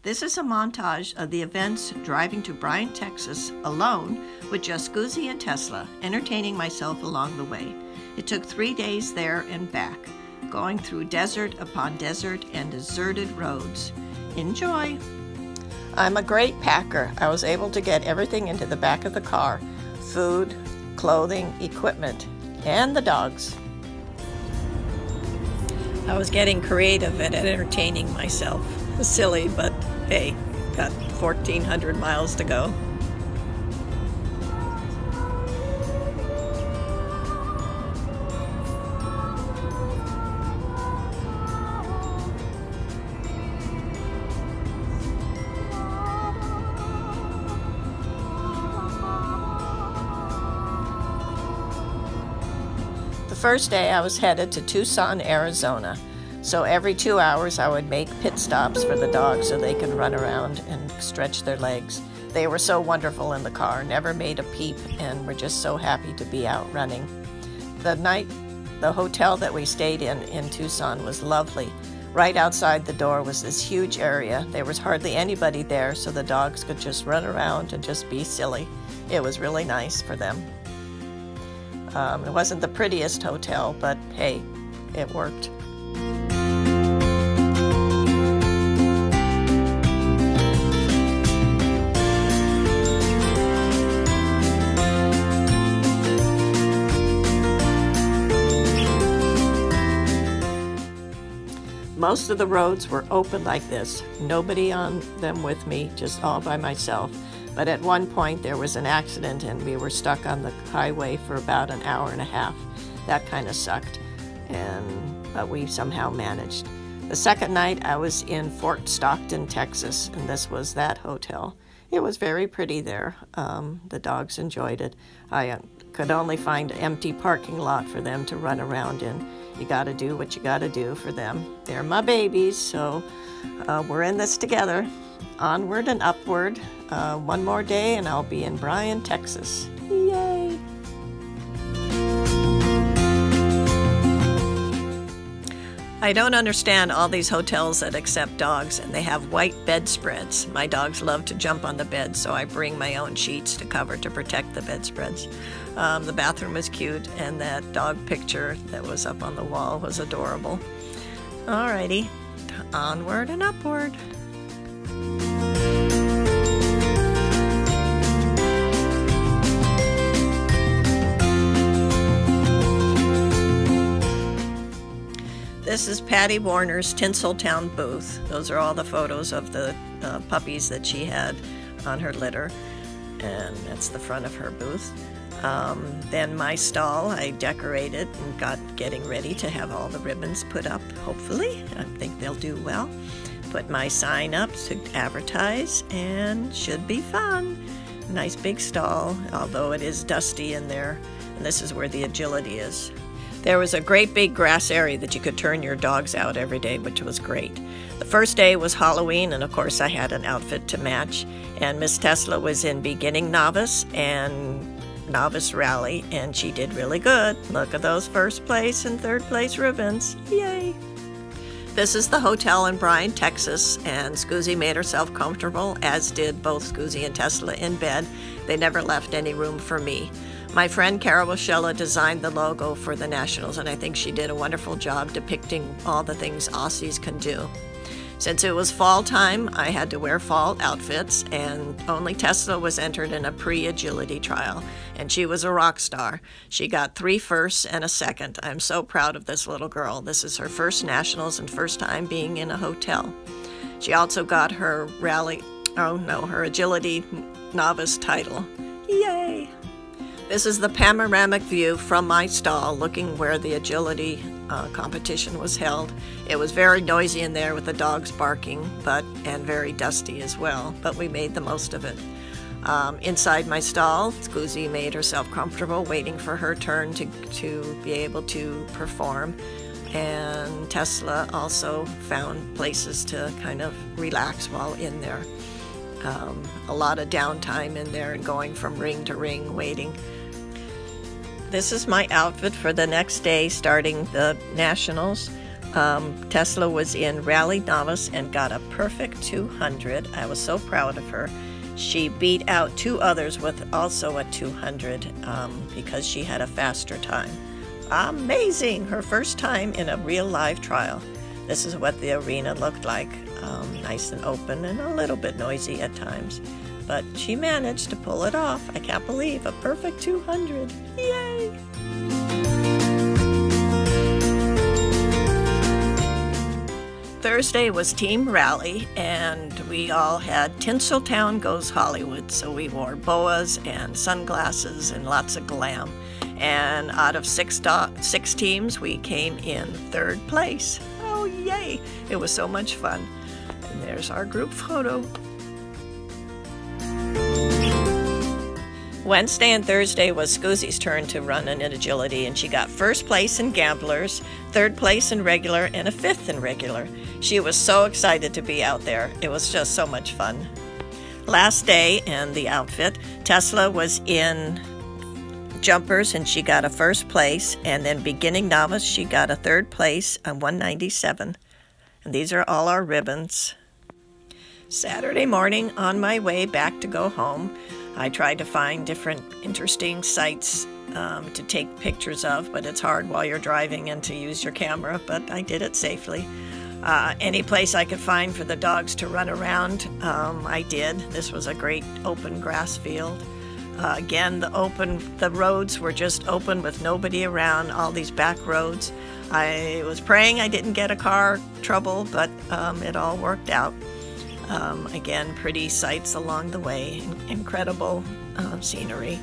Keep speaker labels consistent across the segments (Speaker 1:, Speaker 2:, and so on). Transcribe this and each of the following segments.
Speaker 1: This is a montage of the events driving to Bryan, Texas alone with just Scusi and Tesla, entertaining myself along the way. It took 3 days there and back, going through desert upon desert and deserted roads. Enjoy! I'm a great packer. I was able to get everything into the back of the car: food, clothing, equipment, and the dogs. I was getting creative at entertaining myself. Silly, but hey, got 1,400 miles to go. The first day I was headed to Tucson, Arizona. So every 2 hours I would make pit stops for the dogs so they could run around and stretch their legs. They were so wonderful in the car, never made a peep, and were just so happy to be out running. The hotel that we stayed in Tucson was lovely. Right outside the door was this huge area. There was hardly anybody there, so the dogs could just run around and just be silly. It was really nice for them. It wasn't the prettiest hotel, but hey, it worked. Most of the roads were open like this, nobody on them with me, just all by myself. But at one point there was an accident and we were stuck on the highway for about an hour and a half. That kind of sucked, but we somehow managed. The second night I was in Fort Stockton, Texas, and this was that hotel. It was very pretty there. The dogs enjoyed it. I could only find an empty parking lot for them to run around in. You gotta do what you gotta do for them. They're my babies, so we're in this together. Onward and upward. One more day and I'll be in Bryan, Texas. Yay! I don't understand all these hotels that accept dogs and they have white bedspreads. My dogs love to jump on the bed, so I bring my own sheets to cover to protect the bedspreads. The bathroom was cute, and that dog picture that was up on the wall was adorable. Alrighty, onward and upward. This is Patty Warner's Tinseltown booth. Those are all the photos of the puppies that she had on her litter, and that's the front of her booth. Then my stall, I decorated and getting ready to have all the ribbons put up, hopefully. I think they'll do well. Put my sign up to advertise, and should be fun. Nice big stall, although it is dusty in there, and this is where the agility is. There was a great big grass area that you could turn your dogs out every day, which was great. The first day was Halloween, and of course I had an outfit to match. And Miss Tesla was in beginning novice and novice rally, and she did really good. Look at those first place and third place ribbons. Yay! This is the hotel in Bryan, Texas, and Scusi made herself comfortable, as did both Scusi and Tesla in bed. They never left any room for me. My friend Carol Washella designed the logo for the Nationals, and I think she did a wonderful job depicting all the things Aussies can do. Since it was fall time, I had to wear fall outfits, and only Tesla was entered in a pre-agility trial, and she was a rock star. She got 3 firsts and a second. I'm so proud of this little girl. This is her first Nationals and first time being in a hotel. She also got her her agility novice title. Yay! This is the panoramic view from my stall, looking where the agility competition was held. It was very noisy in there with the dogs barking, and very dusty as well, but we made the most of it. Inside my stall, Scusi made herself comfortable, waiting for her turn to be able to perform. And Tesla also found places to kind of relax while in there. A lot of downtime in there and going from ring to ring, waiting. This is my outfit for the next day starting the Nationals. Tesla was in Rally Novice and got a perfect 200. I was so proud of her. She beat out 2 others with also a 200 because she had a faster time. Amazing! Her first time in a real live trial. This is what the arena looked like. Nice and open and a little bit noisy at times. But she managed to pull it off. I can't believe a perfect 200. Yay! Thursday was Team Rally, and we all had Tinseltown Goes Hollywood, so we wore boas and sunglasses and lots of glam. And out of 6 teams, we came in 3rd place. Oh, yay! It was so much fun. And there's our group photo. Wednesday and Thursday was Scusi's turn to run in agility, and she got 1st place in gamblers, 3rd place in regular, and a 5th in regular. She was so excited to be out there. It was just so much fun. Last day, and the outfit, Tesla was in jumpers, and she got a 1st place, and then beginning novice, she got a 3rd place on 197. And these are all our ribbons. Saturday morning, on my way back to go home, I tried to find different interesting sites to take pictures of, but it's hard while you're driving and to use your camera, but I did it safely. Any place I could find for the dogs to run around, I did. This was a great open grass field. Again, the roads were just open with nobody around, all these back roads. I was praying I didn't get a car trouble, but it all worked out. Again, pretty sights along the way, incredible scenery,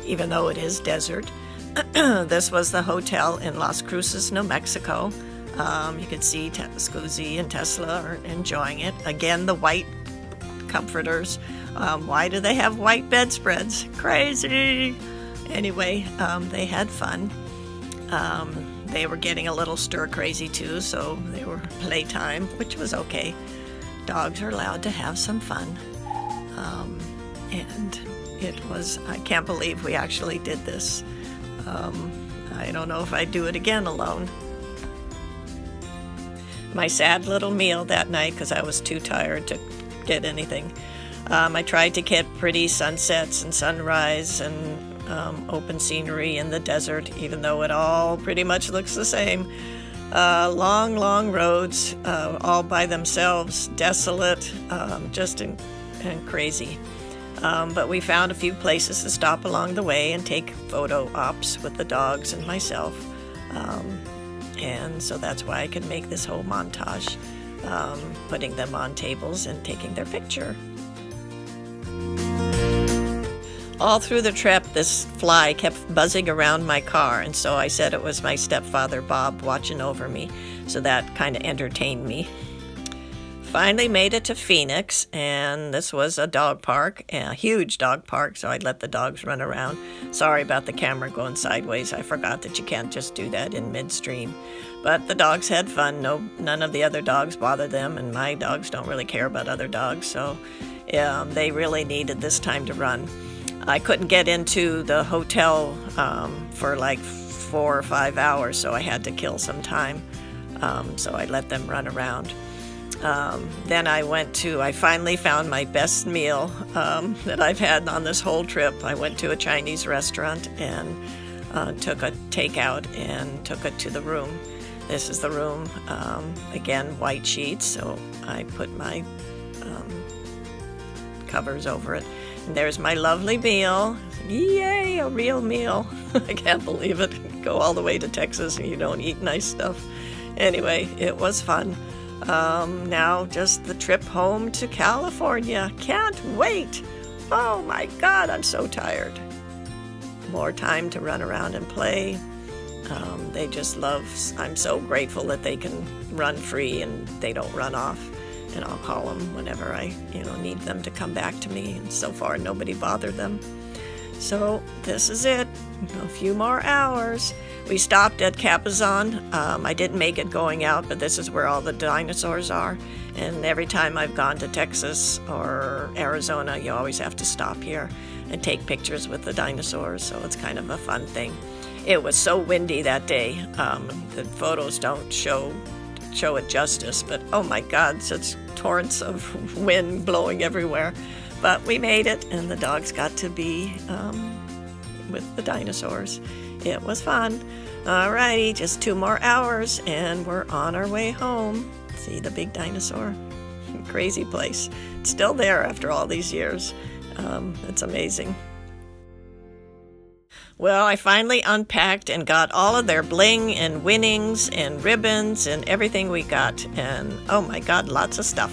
Speaker 1: even though it is desert. This was the hotel in Las Cruces, New Mexico. You could see Scusi and Tesla are enjoying it. Again, the white comforters. Why do they have white bedspreads? Crazy! Anyway, they had fun. They were getting a little stir-crazy too, so they were playtime, which was okay. Dogs are allowed to have some fun. And it was, I can't believe we actually did this. I don't know if I'd do it again alone. My sad little meal that night, because I was too tired to get anything. I tried to get pretty sunsets and sunrise and open scenery in the desert, even though it all pretty much looks the same. Long roads, all by themselves, desolate, just and crazy. But we found a few places to stop along the way and take photo ops with the dogs and myself. And so that's why I could make this whole montage, putting them on tables and taking their picture. All through the trip, this fly kept buzzing around my car, and so I said it was my stepfather, Bob, watching over me, so that kind of entertained me. Finally made it to Phoenix, and this was a dog park, a huge dog park, so I'd let the dogs run around. Sorry about the camera going sideways. I forgot that you can't just do that in midstream. But the dogs had fun. None of the other dogs bothered them, and my dogs don't really care about other dogs, so they really needed this time to run. I couldn't get into the hotel for like 4 or 5 hours, so I had to kill some time. So I let them run around. Then I finally found my best meal that I've had on this whole trip. I went to a Chinese restaurant and took a takeout and took it to the room. This is the room, again, white sheets, so I put my covers over it. And there's my lovely meal. Yay, a real meal. I can't believe it. Go all the way to Texas and you don't eat nice stuff. Anyway, it was fun. Now just the trip home to California. Can't wait. Oh my God, I'm so tired. More time to run around and play. They just love, I'm so grateful that they can run free and they don't run off. And I'll call them whenever I, need them to come back to me. And so far, nobody bothered them. So this is it. A few more hours. We stopped at Capizon. I didn't make it going out, but this is where all the dinosaurs are. And every time I've gone to Texas or Arizona, you always have to stop here and take pictures with the dinosaurs. So it's kind of a fun thing. It was so windy that day. The photos don't show show it justice, but oh my God, such torrents of wind blowing everywhere. But we made it, and the dogs got to be with the dinosaurs. It was fun. Alrighty, just 2 more hours, and we're on our way home. See the big dinosaur? Crazy place. It's still there after all these years. It's amazing. Well, I finally unpacked and got all of their bling and winnings and ribbons and everything we got. And oh my God, lots of stuff.